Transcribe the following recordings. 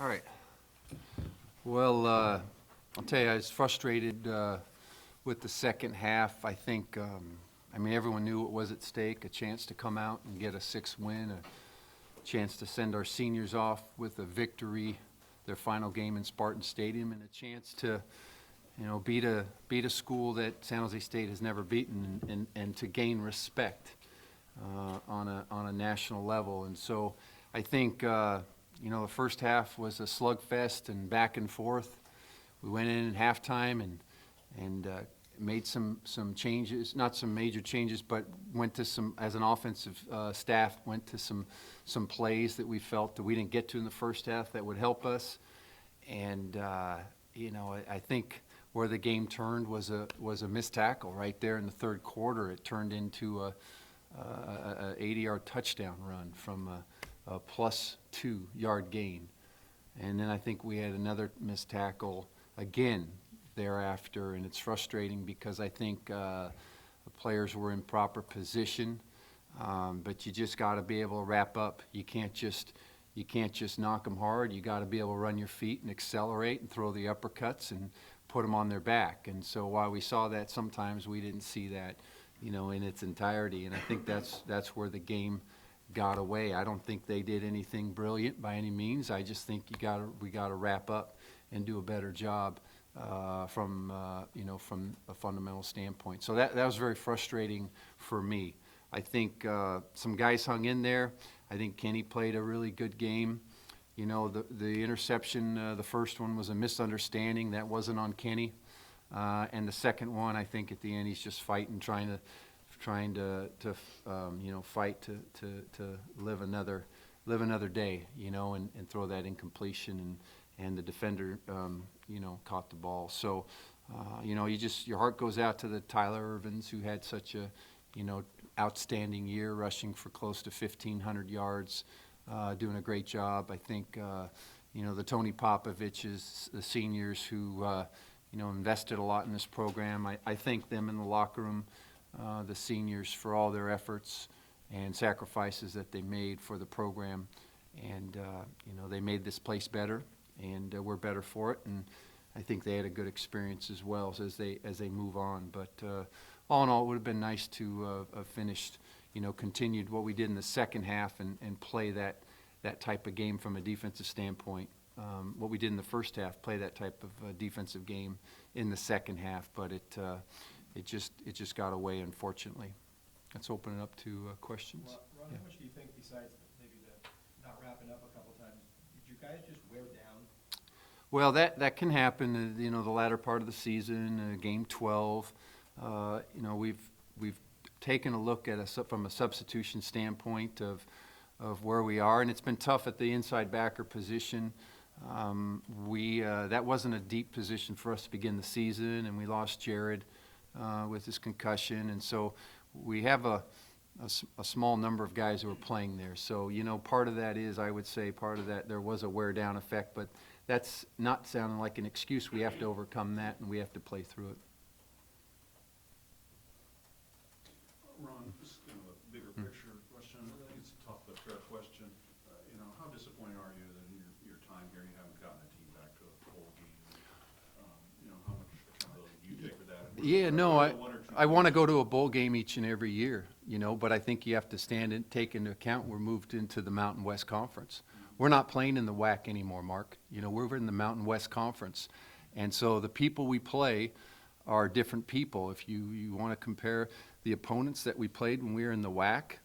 All right. Well, I'll tell you, I was frustrated with the second half. Everyone knew what was at stake, a chance to come out and get a 6 win, a chance to send our seniors off with a victory, their final game in Spartan Stadium, and a chance to, beat a school that San Jose State has never beaten and to gain respect on a national level. And so I think, the first half was a slugfest and back and forth. We went in at halftime and made some changes, not some major changes, but went to some, as an offensive staff, went to some plays that we felt that we didn't get to in the first half that would help us. And, I think where the game turned was a missed tackle right there in the third quarter. It turned into a 80-yard touchdown run from a +2-yard gain. And then I think we had another missed tackle again thereafter, and it's frustrating because I think the players were in proper position, but you just got to be able to wrap up. You can't just knock them hard. You got to be able to run your feet and accelerate and throw the uppercuts and put them on their back. And so while we saw that, sometimes we didn't see that, in its entirety. And I think that's where the game got away. I don't think they did anything brilliant by any means. I just think we got to wrap up and do a better job from a fundamental standpoint. So that was very frustrating for me. I think some guys hung in there. I think Kenny played a really good game. The interception, the first one was a misunderstanding. That wasn't on Kenny. And the second one, I think at the end he's just fighting, trying to fight to live another day, and throw that incompletion, and the defender, caught the ball. So, your heart goes out to the Tyler Irvins, who had such a, outstanding year, rushing for close to 1,500 yards, doing a great job. I think, the Tony Popoviches, the seniors who, invested a lot in this program. I thank them in the locker room, the seniors, for all their efforts and sacrifices that they made for the program. And, they made this place better, and we're better for it. And I think they had a good experience as well as they move on. But all in all, it would have been nice to have finished, continued what we did in the second half and play that type of game from a defensive standpoint. What we did in the first half, play that type of defensive game in the second half, but it just got away, unfortunately. Let's open it up to questions. Well, Ron, how much do you think, besides maybe the not wrapping up a couple times, did you guys just wear down? Well, that can happen. The latter part of the season, game 12. We've taken a look at from a substitution standpoint of where we are, and it's been tough at the inside backer position. That wasn't a deep position for us to begin the season, and we lost Jared with his concussion, and so we have a small number of guys who are playing there. So, part of that is, I would say, part of that there was a wear-down effect, but that's not sounding like an excuse. We have to overcome that, and we have to play through it. Ron, just a bigger picture question. I think it's a tough but fair question. How disappointed are you that in your time here you haven't gotten a team back to a bowl game? How much accountability do you take for that? Yeah, no, I want to go to a bowl game each and every year, but I think you have to take into account we're moved into the Mountain West Conference. We're not playing in the WAC anymore, Mark. We're in the Mountain West Conference. And so the people we play are different people. If you want to compare the opponents that we played when we were in the WAC,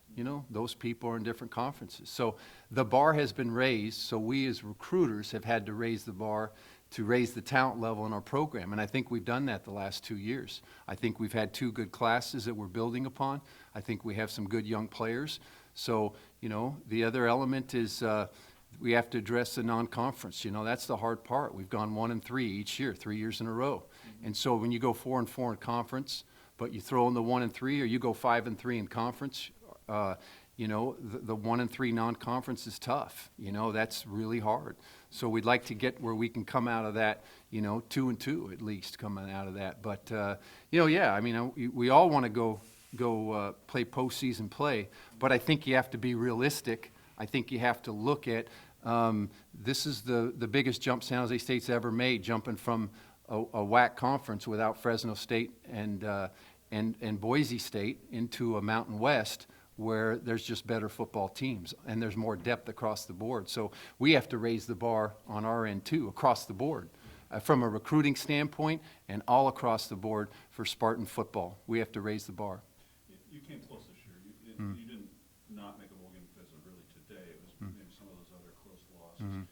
those people are in different conferences. So the bar has been raised, so we as recruiters have had to raise the bar to raise the talent level in our program. And I think we've done that the last 2 years. I think we've had 2 good classes that we're building upon. I think we have some good young players. So, the other element is we have to address the non-conference. That's the hard part. We've gone 1-3 each year, 3 years in a row. And so when you go 4-4 in conference, but you throw in the 1-3, or you go 5-3 in conference, the 1-3 non-conference is tough. That's really hard. So we'd like to get where we can come out of that, 2-2 at least coming out of that. But we all want to go play postseason play, but I think you have to be realistic. I think you have to look at This is the biggest jump San Jose State's ever made, jumping from a WAC conference without Fresno State and Boise State into a Mountain West where there's just better football teams and there's more depth across the board. So we have to raise the bar on our end too, across the board. From a recruiting standpoint and all across the board for Spartan football, we have to raise the bar. You came close this year. You didn't not make a bowl game because of really today. It was maybe some of those other close losses.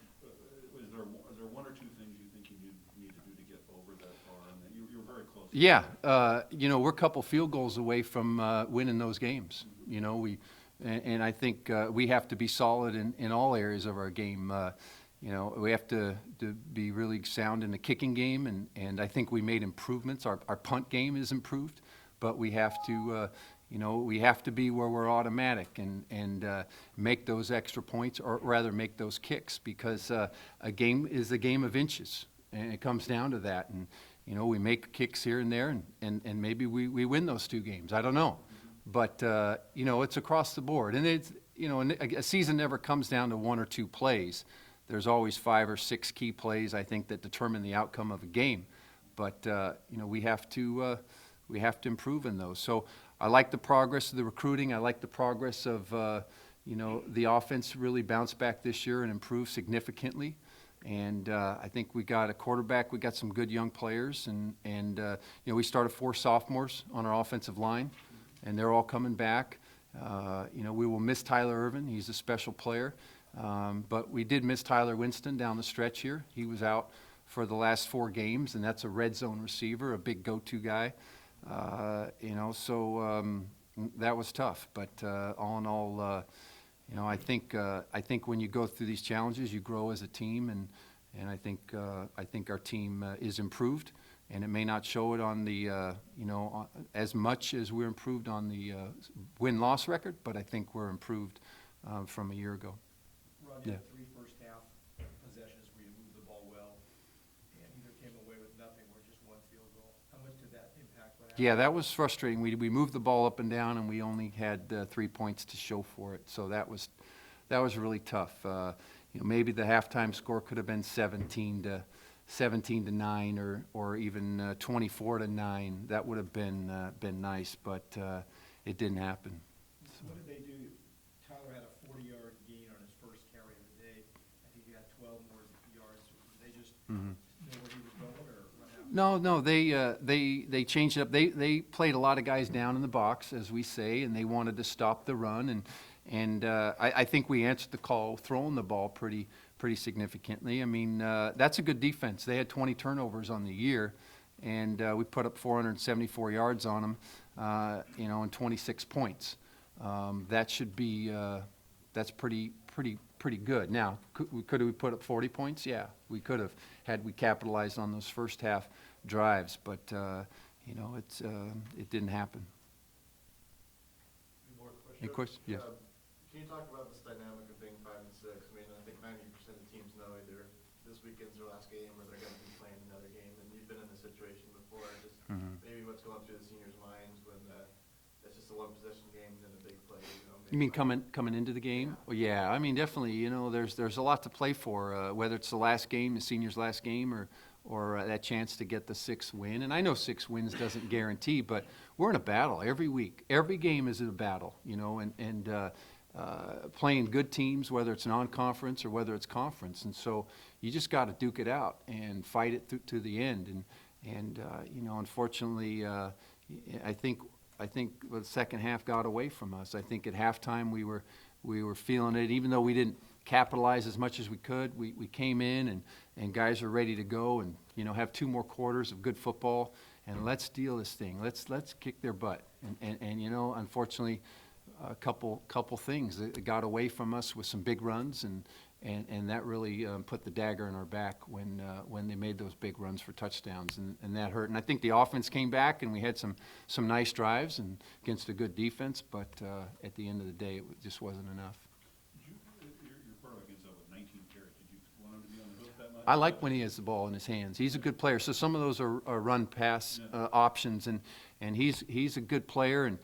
Is there one or two things you think you need to do to get over that bar? And that you were very close. Yeah, we're a couple field goals away from winning those games. And I think we have to be solid in all areas of our game. We have to be really sound in the kicking game, and I think we made improvements. Our punt game is improved, but we have to, we have to be where we're automatic and make those extra points, or rather make those kicks, because a game is a game of inches, and it comes down to that. And we make kicks here and there, and maybe we win those 2 games. I don't know, but it's across the board, and it's a season never comes down to 1 or 2 plays. There's always 5 or 6 key plays, I think, that determine the outcome of a game. But we have to improve in those. So I like the progress of the recruiting. I like the progress of the offense really bounced back this year and improved significantly. And I think we got a quarterback. We got some good young players, and we started 4 sophomores on our offensive line, and they're all coming back. We will miss Tyler Irvin. He's a special player. But we did miss Tyler Winston down the stretch here. He was out for the last 4 games, and that's a red zone receiver, a big go-to guy. So that was tough. But all in all, I think when you go through these challenges, you grow as a team, and I think our team is improved. And it may not show it on the as much as we're improved on the win-loss record, but I think we're improved from a year ago. Ron, you had 3 first half possessions where you moved the ball well, and either came away with nothing or just 1 field goal. How much did that impact what happened? Yeah, that was frustrating. We moved the ball up and down, and we only had 3 points to show for it. So that was really tough. Maybe the halftime score could have been 17 to 9, or even 24 to 9. That would have been nice, but it didn't happen. So what did they do? Tyler had a 40-yard gain on his first carry of the day. I think he had 12 more yards. Did they just know where he was going, or what happened? No, they changed it up. They played a lot of guys down in the box, as we say, and they wanted to stop the run. And I think we answered the call, throwing the ball pretty significantly. I mean, that's a good defense. They had 20 turnovers on the year, and we put up 474 yards on them, and 26 points. That should be that's pretty good. Now, could we put up 40 points? Yeah, we could have, had we capitalized on those first half drives, but it didn't happen. Any more questions? Any questions? Yes. Can you talk about this dynamic of being 5 and 6? I mean, I think 90% of teams know either this weekend's their last game or they're going to be playing another game, and you've been in this situation before. Just maybe what's going through the seniors' minds when it's just a 1-possession game and then a big play. You mean coming into the game? Well, yeah, I mean, definitely. There's a lot to play for, whether it's the last game, the seniors' last game, or that chance to get the 6th win. And I know 6 wins doesn't guarantee, but we're in a battle every week. Every game is a battle, and playing good teams, whether it's non-conference or whether it's conference. And so you just got to duke it out and fight it to the end. And unfortunately, I think the second half got away from us. I think at halftime we were feeling it, even though we didn't capitalize as much as we could. We came in and guys are ready to go and have 2 more quarters of good football, and let's steal this thing. Let's kick their butt. And unfortunately, a couple things that got away from us with some big runs, and that really put the dagger in our back when they made those big runs for touchdowns, and that hurt. And I think the offense came back, and we had some nice drives and against a good defense, but at the end of the day, it just wasn't enough. Your quarterback ends up with 19 carries. Did you want him to be on the hook that much? I like when he has the ball in his hands. He's a good player. So some of those are run-pass options, and he's a good player, and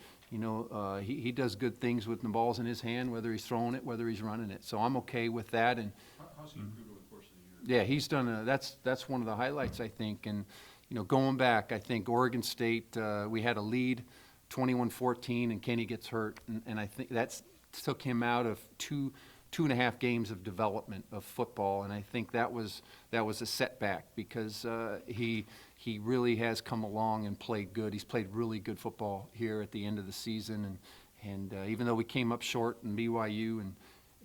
he does good things with the balls in his hand, whether he's throwing it, whether he's running it. So I'm okay with that. And how's he improved over the course of the year? Yeah, he's done that's one of the highlights, I think. And, going back, I think Oregon State, we had a lead, 21-14, and Kenny gets hurt. And I think that took him out of two and a half games of development of football. And I think that was a setback because he really has come along and played good. He's played really good football here at the end of the season. And even though we came up short in BYU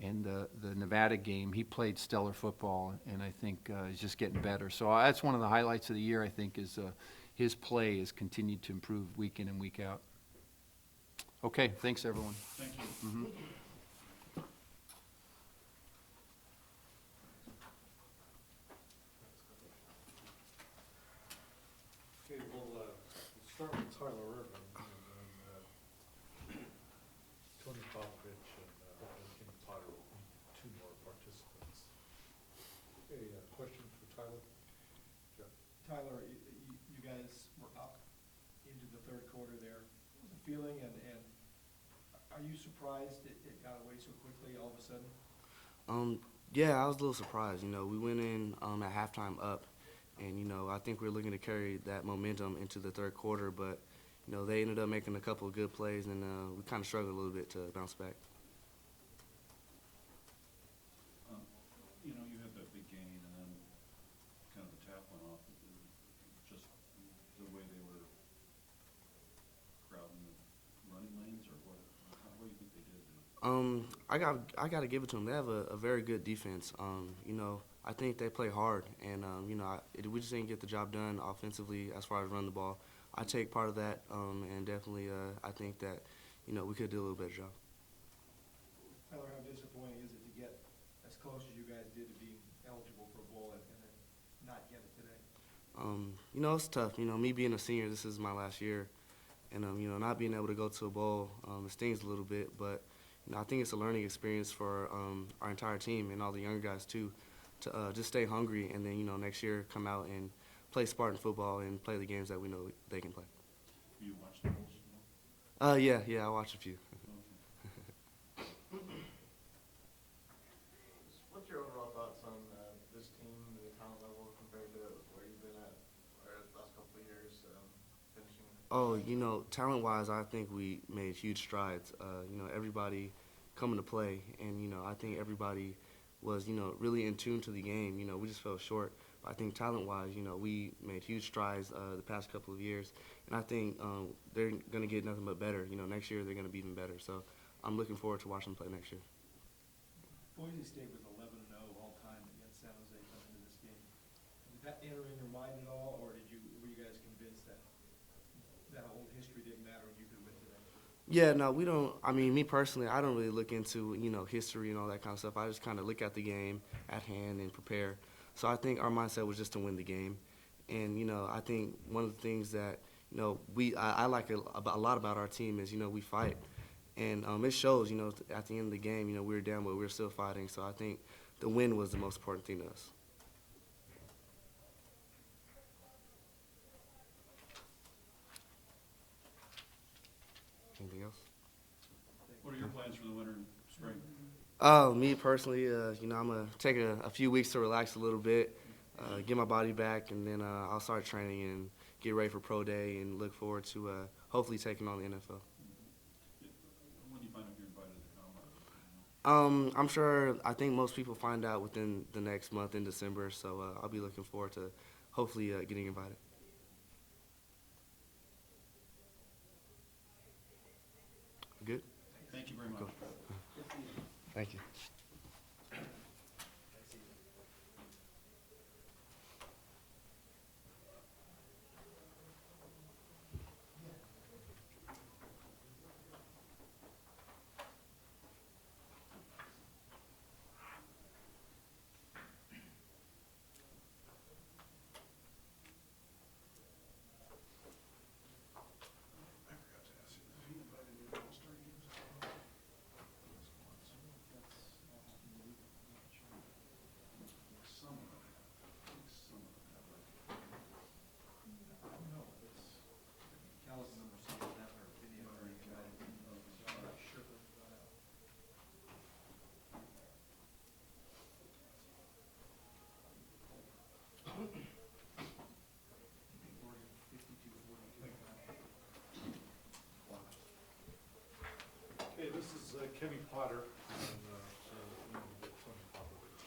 and the Nevada game, he played stellar football, and I think he's just getting better. So that's one of the highlights of the year, I think, is his play has continued to improve week in and week out. Okay, thanks, everyone. Thank you. Okay, we'll start with Tyler Irvin, and then Tony Popovich and King Potter will be two more participants. Okay, question for Tyler? Jeff? Tyler, you guys were up into the third quarter there. What was the feeling, and are you surprised it got away so quickly all of a sudden? Yeah, I was a little surprised. We went in at halftime up, and I think we were looking to carry that momentum into the third quarter, but they ended up making a couple of good plays, and we kind of struggled a little bit to bounce back. You had that big gain, and then kind of the tap went off. Just the way they were crowding the running lanes, or what? What do you think they did? I got to give it to them. They have a very good defense. I think they play hard, and we just didn't get the job done offensively as far as run the ball. I take part of that, and definitely I think that we could do a little better job. Tyler, how disappointing is it to get as close as you guys did to being eligible for a bowl and then not get it today? It's tough. Me being a senior, this is my last year, and not being able to go to a bowl, it stings a little bit. But I think it's a learning experience for our entire team and all the younger guys too, to just stay hungry and then next year come out and play Spartan football and play the games that we know they can play. You watched the Bulls at all? Yeah, I watched a few. What's your overall thoughts on this team, the talent level compared to where you've been at or the last couple of years, finishing? Talent-wise, I think we made huge strides. Everybody coming to play, and I think everybody was really in tune to the game. We just fell short. But I think talent-wise, we made huge strides the past couple of years, and I think they're going to get nothing but better. Next year they're going to be even better. So I'm looking forward to watching them play next year. Boise State was 11-0 all time against San Jose coming into this game. Did that enter in your mind at all, or were you guys convinced that old history didn't matter and you could win today? Yeah, no, we don't. I mean, me personally, I don't really look into history and all that kind of stuff. I just kind of look at the game at hand and prepare. So I think our mindset was just to win the game, and I think one of the things that I like a lot about our team is we fight. And it shows, at the end of the game, we were down, but we were still fighting. So I think the win was the most important thing to us. Anything else? What are your plans for the winter and spring? Me personally, I'm going to take a few weeks to relax a little bit, get my body back, and then I'll start training and get ready for pro day and look forward to hopefully taking on the NFL. When do you find out if you're invited to the combine? I'm sure. I think most people find out within the next month in December, so I'll be looking forward to hopefully getting invited. Good? Thank you very much. Thank you. I forgot to ask you, have you invited any All-Star games? Kenny Potter and, so, you know, we get Tony Popovich.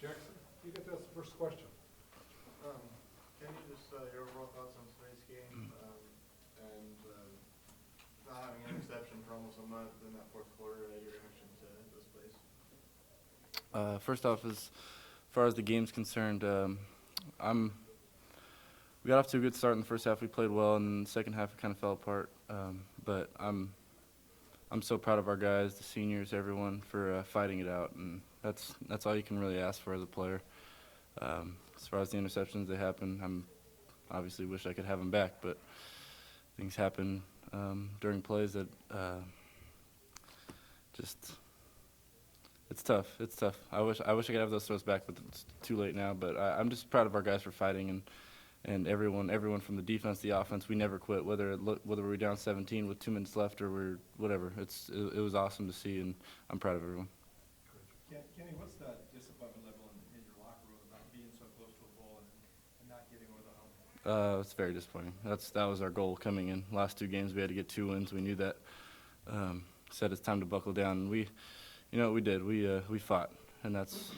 Jackson, you get to ask the first question. Can you just, your overall thoughts on today's game, and, not having an interception for almost a month in that fourth quarter, your reaction to those plays? First off, as far as the game's concerned, we got off to a good start in the first half. We played well, and in the second half it kind of fell apart. But I'm so proud of our guys, the seniors, everyone, for fighting it out, and that's all you can really ask for as a player. As far as the interceptions, they happen. I'm obviously wish I could have them back, but things happen during plays that just. It's tough. It's tough. I wish I could have those throws back, but it's too late now. But I'm just proud of our guys for fighting, and everyone from the defense, the offense. We never quit. Whether we're down 17 with 2 minutes left or we're whatever. It was awesome to see, and I'm proud of everyone. Kenny, what's the disappointment level in your locker room about being so close to a bowl and not getting over the hump? It's very disappointing. That was our goal coming in. Last 2 games we had to get 2 wins. We knew that. Said it's time to buckle down. And you know what we did? We fought, and that's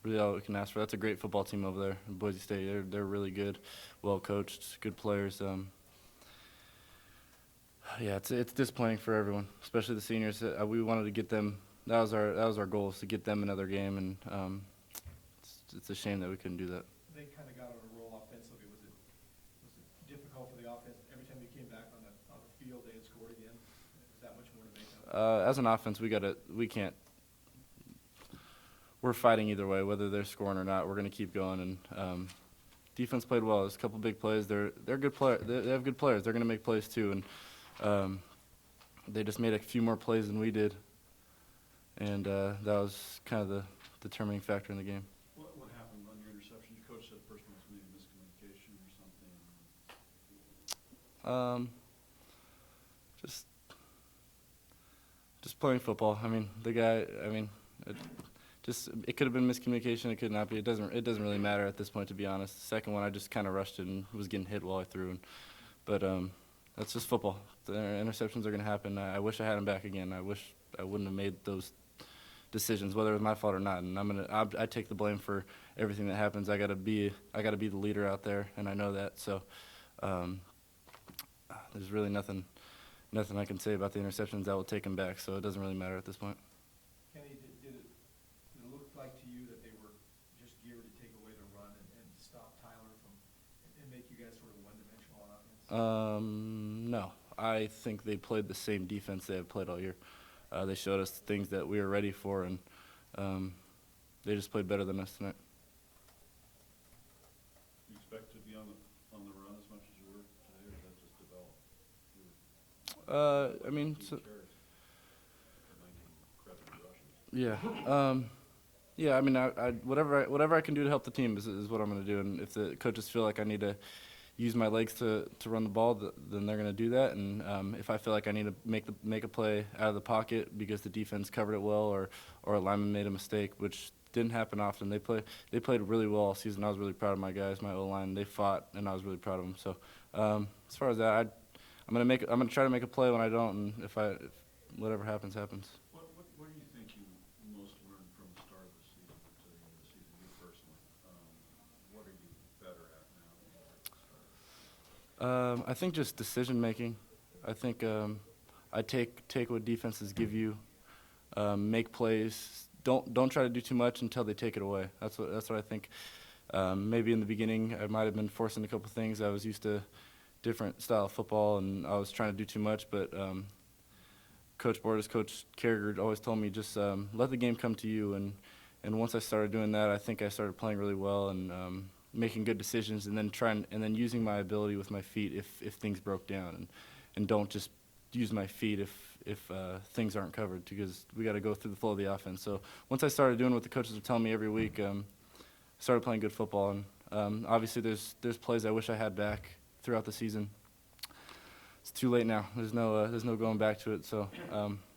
really all we can ask for. That's a great football team over there in Boise State. They're really good, well coached, good players. Yeah, it's disappointing for everyone, especially the seniors. We wanted to get them. That was our goal, is to get them another game, and it's a shame that we couldn't do that. They kind of got on a roll offensively. Was it difficult for the offense every time they came back on the field? They had scored again. Was that much more to make up? As an offense, we can't. We're fighting either way, whether they're scoring or not. We're going to keep going. And defense played well. There's a couple big plays. They're good players. They have good players. They're going to make plays too. And they just made a few more plays than we did. And that was kind of the determining factor in the game. What happened on your interception? Your coach said first one was maybe miscommunication or something. Just playing football. I mean, the guy. I mean, it could have been miscommunication. It could not be. It doesn't really matter at this point, to be honest. The second one, I just kind of rushed it and was getting hit while I threw. But that's just football. The interceptions are going to happen. I wish I had him back again. I wish I wouldn't have made those decisions, whether it was my fault or not. And I take the blame for everything that happens. I gotta be the leader out there, and I know that. So there's really nothing I can say about the interceptions that will take him back. So it doesn't really matter at this point. Kenny, did it look like to you that they were just geared to take away the run and stop Tyler and make you guys sort of one-dimensional on offense? No. I think they played the same defense they have played all year. They showed us things that we were ready for, and they just played better than us tonight. Do you expect to be on the run as much as you were today, or did that just develop? I mean, so, yeah. I mean, whatever I can do to help the team is what I'm going to do. And if the coaches feel like I need to use my legs to run the ball, then they're going to do that. And if I feel like I need to make a play out of the pocket because the defense covered it well, or a lineman made a mistake, which didn't happen often. They played really well all season. I was really proud of my guys, my O-line. They fought, and I was really proud of them. So as far as that, I'm gonna try to make a play when I don't, and if whatever happens, happens. What do you think you most learned from the start of the season to the end of the season, you personally? What are you better at now than you were at the start? I think just decision making. I think I take what defenses give you, make plays. Don't try to do too much until they take it away. That's what I think. Maybe in the beginning I might have been forcing a couple things. I was used to different style of football, and I was trying to do too much. But Coach Bordas, Coach Carragher always told me just let the game come to you. And once I started doing that, I think I started playing really well and making good decisions, and then using my ability with my feet if things broke down, and don't just use my feet if things aren't covered, because we got to go through the flow of the offense. So once I started doing what the coaches were telling me every week, I started playing good football. And obviously there's plays I wish I had back throughout the season. It's too late now. There's no going back to it. So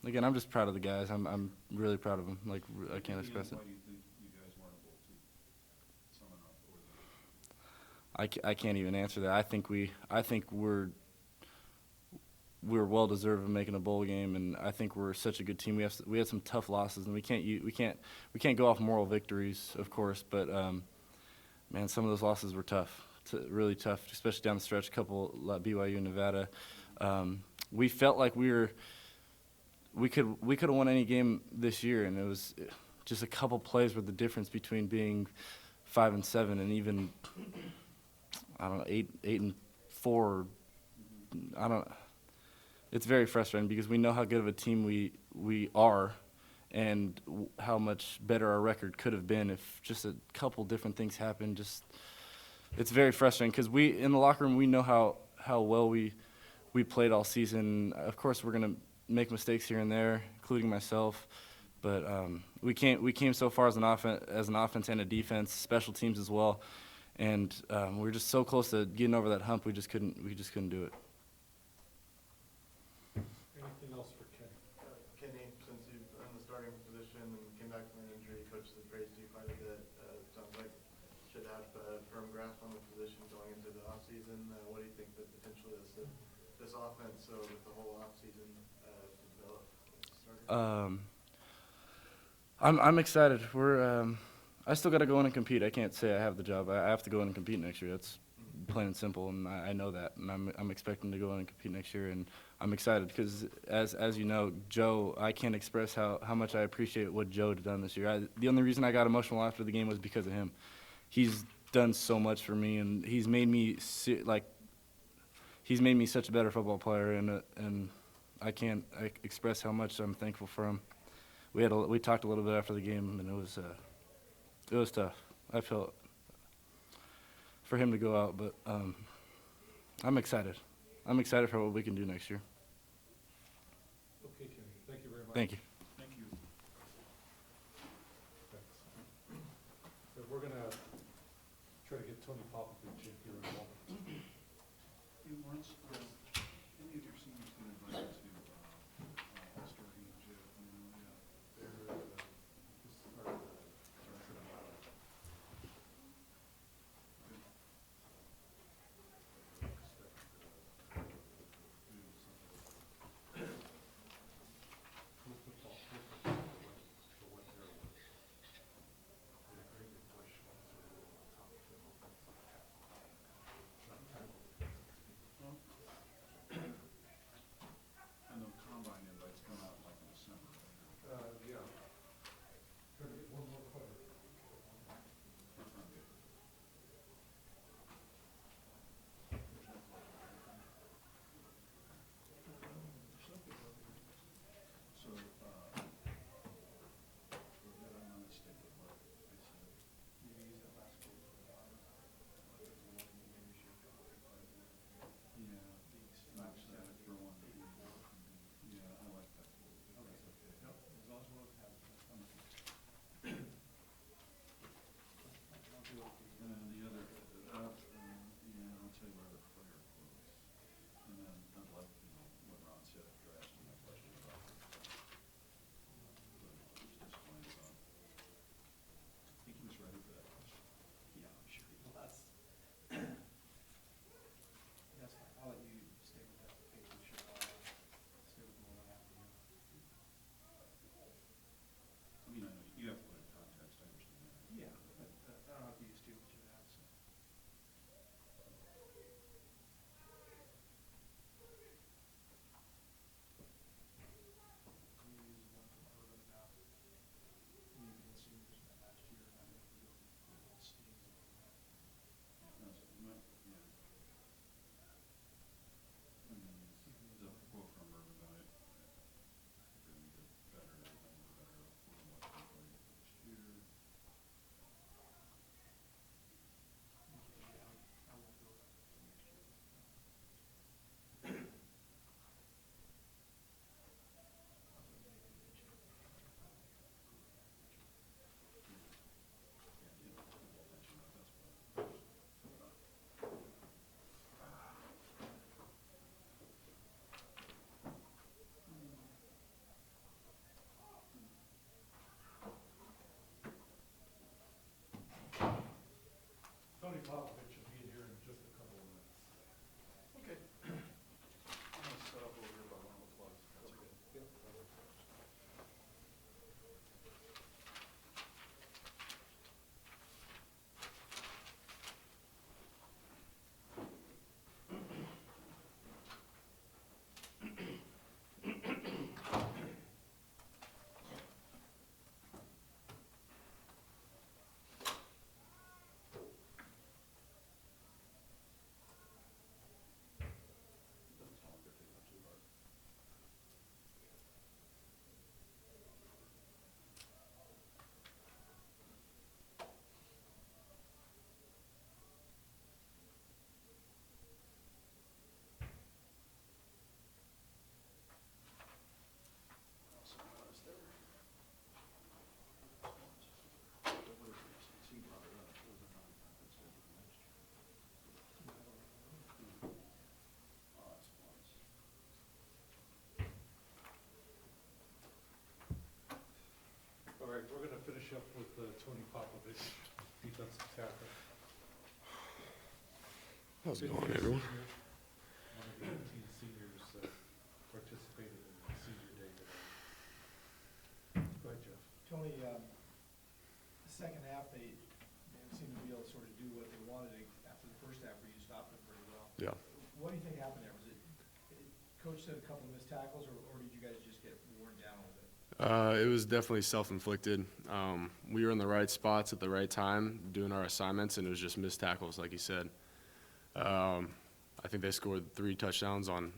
again, I'm just proud of the guys. I'm really proud of them. Like, I can't express it. Why do you think you guys weren't able to sum it up? I can't even answer that. I think we're well deserved of making a bowl game, and I think we're such a good team. We had some tough losses, and we can't go off moral victories, of course, but man, some of those losses were tough, really tough, especially down the stretch. A couple like BYU and Nevada. We felt like we could have won any game this year, and it was just a couple plays were the difference between being 5-7 and even I don't know 8-4. I don't. It's very frustrating because we know how good of a team we are, and how much better our record could have been if just a couple different things happened. Just it's very frustrating because we in the locker room we know how well we played all season. Of course, we're gonna make mistakes here and there, including myself. But we came so far as an offense and a defense, special teams as well, and we were just so close to getting over that hump. We just couldn't do it. Anything else for Ken? Kenny, since you've been in the starting position and came back from an injury, coaches have praised you quite a bit. Sounds like should have a firm grasp on the position going into the offseason. What do you think the potential is of this offense with the whole offseason to develop as a starter? I'm excited. I still got to go in and compete. I can't say I have the job. I have to go in and compete next year. That's plain and simple, and I know that. And I'm expecting to go in and compete next year, and I'm excited because, as you know, Joe, I can't express how much I appreciate what Joe had done this year. The only reason I got emotional after the game was because of him. He's done so much for me, and he's made me such a better football player, and I can't express how much I'm thankful for him. We talked a little bit after the game, and it was tough. I felt for him to go out, but I'm excited. I'm excited for what we can do next year. Okay, Kenny, thank you very much. Thank you. Thank you. Thanks. So we're gonna try to get Tony Popovich in here in a moment. Hey, Lawrence, any of your seniors been invited to All-Star games yet? They're, this is our, I know combine invites come out like in December, right? yeah. Trying to get one more player. Okay. So, that I'm not mistaken, what I said. You use that last quote for the bottom. Like there's a warning that maybe should go to Yeah, Max said it for one. Yeah, I like that. Okay. That's okay. Yep, as long as one of us has it, that's fine. I'll do it for you. And then the other, yeah, I'll tell you where the player quotes. And then I'd like, what Ron said after I asked him that question about just disappointed about. I think he was ready for that question. Yeah, I'm sure he was. That's fine, I'll let you stay with that paper, sure, I'll stay with the one I have for you. I mean, I know you have to put it in context, I understand that. Yeah, but I don't have to use two, what you have, so. I'm gonna use one from Urban now. And you can see there's that last year, and I think we go, Steve's on that. No, so, yeah. And then the quote from Urban about it, we're gonna get better, and we're better, we're gonna watch them play this year. Yeah, I won't go to next year. I'll put maybe a mention. Yeah, mention that, that's what. Tony Popovich will be here in finish up with Tony Popovich, defensive tackle. How's it 50 going, everyone? senior. One of the 18 seniors participated in the senior day today. Go ahead, Jeff. Tony, the second half, they seemed to be able to sort of do what they wanted after the first half where you stopped them pretty well. Yeah. What do you think happened there? Was it, Coach said a couple of missed tackles, or did you guys just get worn down a little bit? It was definitely self-inflicted. We were in the right spots at the right time doing our assignments, and it was just missed tackles, like you said. I think they scored 3 touchdowns on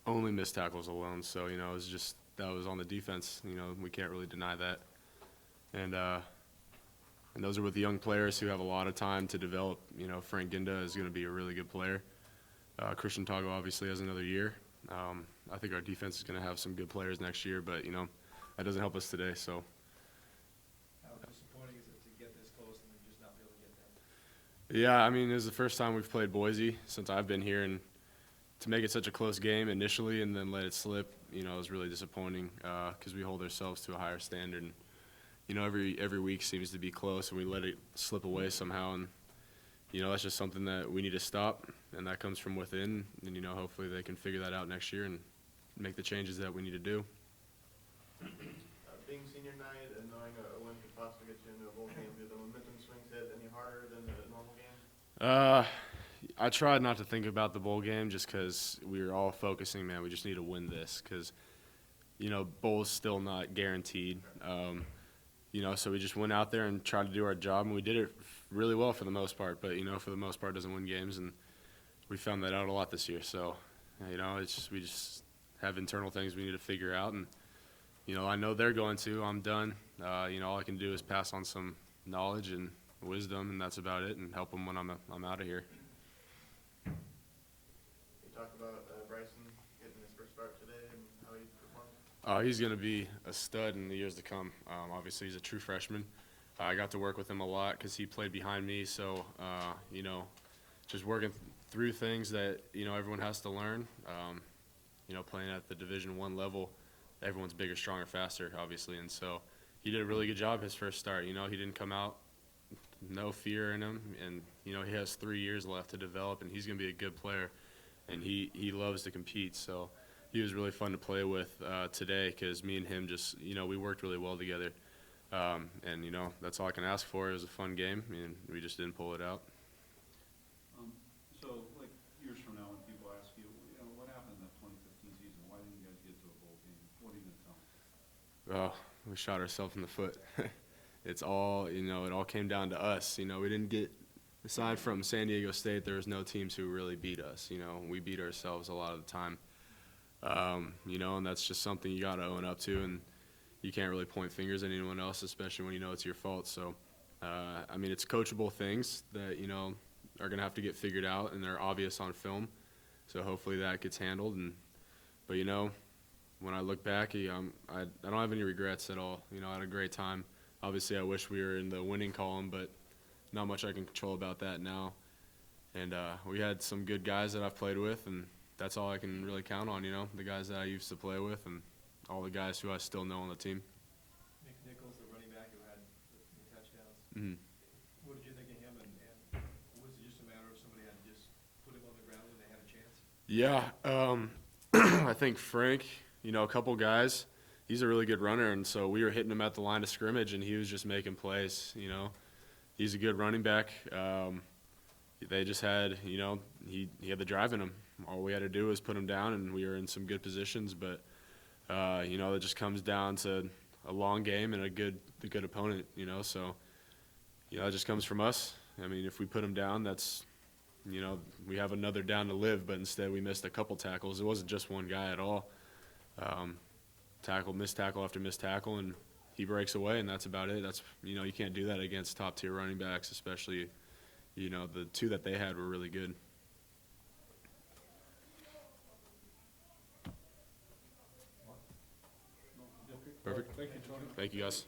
only missed tackles alone. So, you know, it was just, that was on the defense. You know, we can't really deny that. And those are with the young players who have a lot of time to develop. You know, Frank Ginda is going to be a really good player. Christian Tago obviously has another year. I think our defense is going to have some good players next year, but, you know, that doesn't help us today. So, How disappointing is it to get this close and then just not be able to get there? yeah, I mean, it was the first time we've played Boise since I've been here, and to make it such a close game initially and then let it slip, you know, it was really disappointing because we hold ourselves to a higher standard. And, you know, every week seems to be close, and we let it slip away somehow. And, you know, that's just something that we need to stop, and that comes from within. And, you know, hopefully they can figure that out next year and make the changes that we need to do. Being senior night and knowing a win could possibly get you into a bowl game, do the momentum swings hit any harder than a normal game? I tried not to think about the bowl game just because we were all focusing, man, we just need to win this because, you know, bowl's still not guaranteed. You know, so we just went out there and tried to do our job, and we did it really well for the most part. But, you know, for the most part, it doesn't win games, and we found that out a lot this year. So, you know, it's just, we just have internal things we need to figure out. And, you know, I know they're going to. I'm done. You know, all I can do is pass on some knowledge and wisdom, and that's about it, and help them when I'm out of here. You talked about Bryson getting his first start today and how he performed. He's going to be a stud in the years to come. Obviously, he's a true freshman. I got to work with him a lot because he played behind me. So, you know, just working through things that, you know, everyone has to learn. You know, playing at the Division I level, everyone's bigger, stronger, faster, obviously. And so he did a really good job his first start. You know, he didn't come out, no fear in him. And, you know, he has 3 years left to develop, and he's going to be a good player. And he loves to compete. So he was really fun to play with today because me and him just, you know, we worked really well together. And, you know, that's all I can ask for. It was a fun game, and we just didn't pull it out. So, like, years from now, when people ask you, you know, what happened in the 2015 season? Why didn't you guys get to a bowl game? What are you going to tell them? Oh, we shot ourselves in the foot. It's all, you know, it all came down to us. You know, we didn't get, aside from San Diego State, there was no teams who really beat us. You know, we beat ourselves a lot of the time. You know, and that's just something you got to own up to, and you can't really point fingers at anyone else, especially when you know it's your fault. So, I mean, it's coachable things that, you know, are going to have to get figured out, and they're obvious on film. So hopefully that gets handled. But, you know, when I look back, I don't have any regrets at all. You know, I had a great time. Obviously, I wish we were in the winning column, but not much I can control about that now. And we had some good guys that I've played with, and that's all I can really count on, you know, the guys that I used to play with and all the guys who I still know on the team. Nick Nichols, the running back who had the touchdowns. Mm-hmm. What did you think of him, and was it just a matter of somebody had to just put him on the ground when they had a chance? Yeah, I think Frank, you know, a couple guys, he's a really good runner, and so we were hitting him at the line of scrimmage, and he was just making plays, you know. He's a good running back. They just had, you know, he had the drive in him. All we had to do was put him down, and we were in some good positions. But, you know, it just comes down to a long game and a good opponent, you know. So, you know, it just comes from us. I mean, if we put him down, that's, you know, we have another down to live. But instead we missed a couple tackles. It wasn't just one guy at all. Missed tackle after missed tackle, and he breaks away, and that's about it. That's, you know, you can't do that against top-tier running backs, especially, you know, the two that they had were really good. Perfect. Thank you, Tony. Thank you, guys.